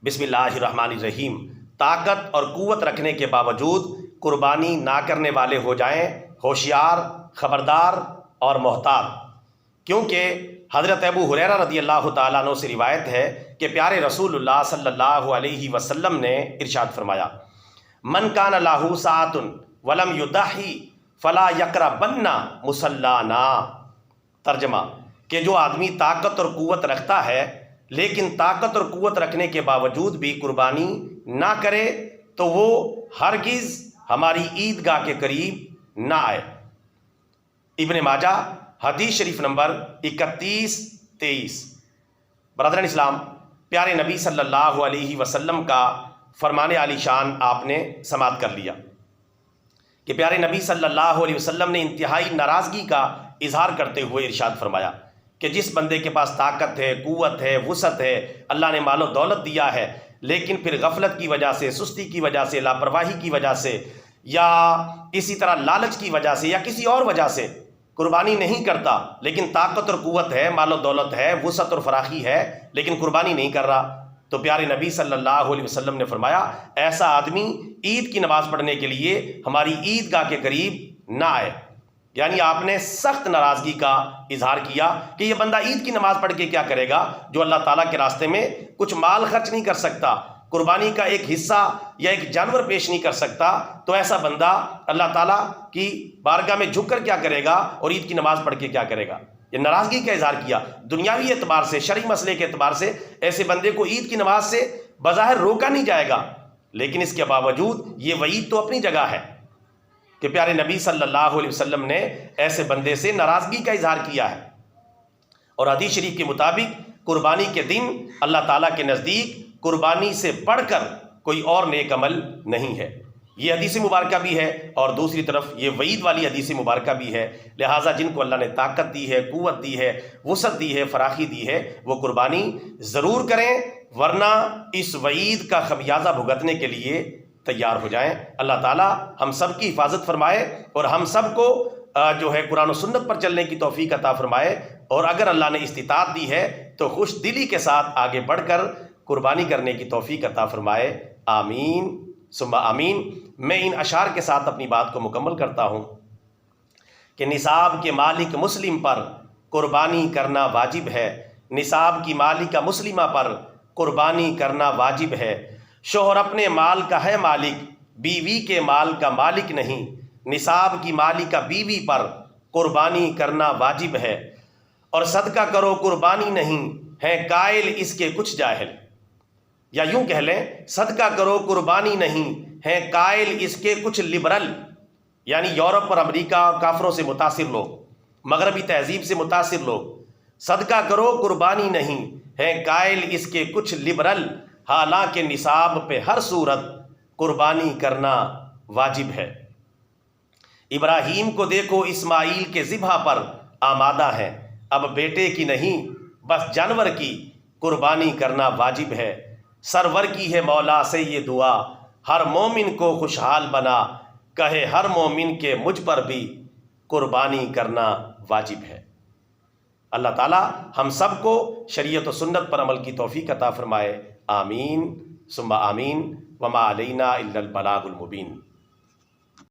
بسم اللہ الرحمن الرحیم۔ طاقت اور قوت رکھنے کے باوجود قربانی نہ کرنے والے ہو جائیں ہوشیار، خبردار اور محتاط، کیونکہ حضرت ابو ہریرہ رضی اللہ تعالیٰ عنہ سے روایت ہے کہ پیارے رسول اللہ صلی اللہ علیہ وسلم نے ارشاد فرمایا، من کان لہ ساعۃ ولم یضحی فلا یقربن مصلانا۔ ترجمہ کہ جو آدمی طاقت اور قوت رکھتا ہے لیکن طاقت اور قوت رکھنے کے باوجود بھی قربانی نہ کرے تو وہ ہرگز ہماری عیدگاہ کے قریب نہ آئے۔ ابن ماجہ حدیث شریف نمبر 31-23۔ برادران اسلام، پیارے نبی صلی اللہ علیہ وسلم کا فرمان عالی شان آپ نے سماعت کر لیا کہ پیارے نبی صلی اللہ علیہ وسلم نے انتہائی ناراضگی کا اظہار کرتے ہوئے ارشاد فرمایا کہ جس بندے کے پاس طاقت ہے، قوت ہے، وسعت ہے، اللہ نے مال و دولت دیا ہے، لیکن پھر غفلت کی وجہ سے، سستی کی وجہ سے، لاپرواہی کی وجہ سے، یا اسی طرح لالچ کی وجہ سے، یا کسی اور وجہ سے قربانی نہیں کرتا، لیکن طاقت اور قوت ہے، مال و دولت ہے، وسعت اور فراخی ہے، لیکن قربانی نہیں کر رہا، تو پیارے نبی صلی اللہ علیہ وسلم نے فرمایا ایسا آدمی عید کی نماز پڑھنے کے لیے ہماری عیدگاہ کے قریب نہ آئے۔ یعنی آپ نے سخت ناراضگی کا اظہار کیا کہ یہ بندہ عید کی نماز پڑھ کے کیا کرے گا جو اللہ تعالیٰ کے راستے میں کچھ مال خرچ نہیں کر سکتا، قربانی کا ایک حصہ یا ایک جانور پیش نہیں کر سکتا، تو ایسا بندہ اللہ تعالیٰ کی بارگاہ میں جھک کر کیا کرے گا اور عید کی نماز پڑھ کے کیا کرے گا۔ یہ ناراضگی کا اظہار کیا۔ دنیاوی اعتبار سے، شرعی مسئلے کے اعتبار سے ایسے بندے کو عید کی نماز سے بظاہر روکا نہیں جائے گا، لیکن اس کے باوجود یہ وعید تو اپنی جگہ ہے کہ پیارے نبی صلی اللہ علیہ وسلم نے ایسے بندے سے ناراضگی کا اظہار کیا ہے۔ اور حدیث شریف کے مطابق قربانی کے دن اللہ تعالیٰ کے نزدیک قربانی سے بڑھ کر کوئی اور نیک عمل نہیں ہے۔ یہ حدیث مبارکہ بھی ہے اور دوسری طرف یہ وعید والی حدیث مبارکہ بھی ہے۔ لہٰذا جن کو اللہ نے طاقت دی ہے، قوت دی ہے، وسعت دی ہے، فراخی دی ہے، وہ قربانی ضرور کریں، ورنہ اس وعید کا خمیازہ بھگتنے کے لیے تیار ہو جائیں۔ اللہ تعالیٰ ہم سب کی حفاظت فرمائے اور ہم سب کو جو ہے قرآن و سنت پر چلنے کی توفیق عطا فرمائے، اور اگر اللہ نے استطاعت دی ہے تو خوش دلی کے ساتھ آگے بڑھ کر قربانی کرنے کی توفیق عطا فرمائے۔ آمین ثم آمین۔ میں ان اشعار کے ساتھ اپنی بات کو مکمل کرتا ہوں کہ نصاب کے مالک مسلم پر قربانی کرنا واجب ہے، نصاب کی مالکہ مسلمہ پر قربانی کرنا واجب ہے، شوہر اپنے مال کا ہے مالک، بیوی کے مال کا مالک نہیں، نصاب کی مالکہ بیوی پر قربانی کرنا واجب ہے، اور صدقہ کرو قربانی نہیں، ہیں قائل اس کے کچھ جاہل۔ یا یوں کہہ لیں صدقہ کرو قربانی نہیں، ہیں قائل اس کے کچھ لبرل، یعنی یورپ اور امریکہ اور کافروں سے متاثر لوگ، مغربی تہذیب سے متاثر لوگ، صدقہ کرو قربانی نہیں، ہیں قائل اس کے کچھ لبرل، حالانکہ نصاب پہ ہر صورت قربانی کرنا واجب ہے۔ ابراہیم کو دیکھو اسماعیل کے ذبح پر آمادہ ہیں، اب بیٹے کی نہیں بس جانور کی قربانی کرنا واجب ہے، سرور کی ہے مولا سے یہ دعا، ہر مومن کو خوشحال بنا، کہے ہر مومن کے مجھ پر بھی قربانی کرنا واجب ہے۔ اللہ تعالیٰ ہم سب کو شریعت و سنت پر عمل کی توفیق عطا فرمائے۔ آمین ثم آمین۔ وما علینا الا البلاغ المبین۔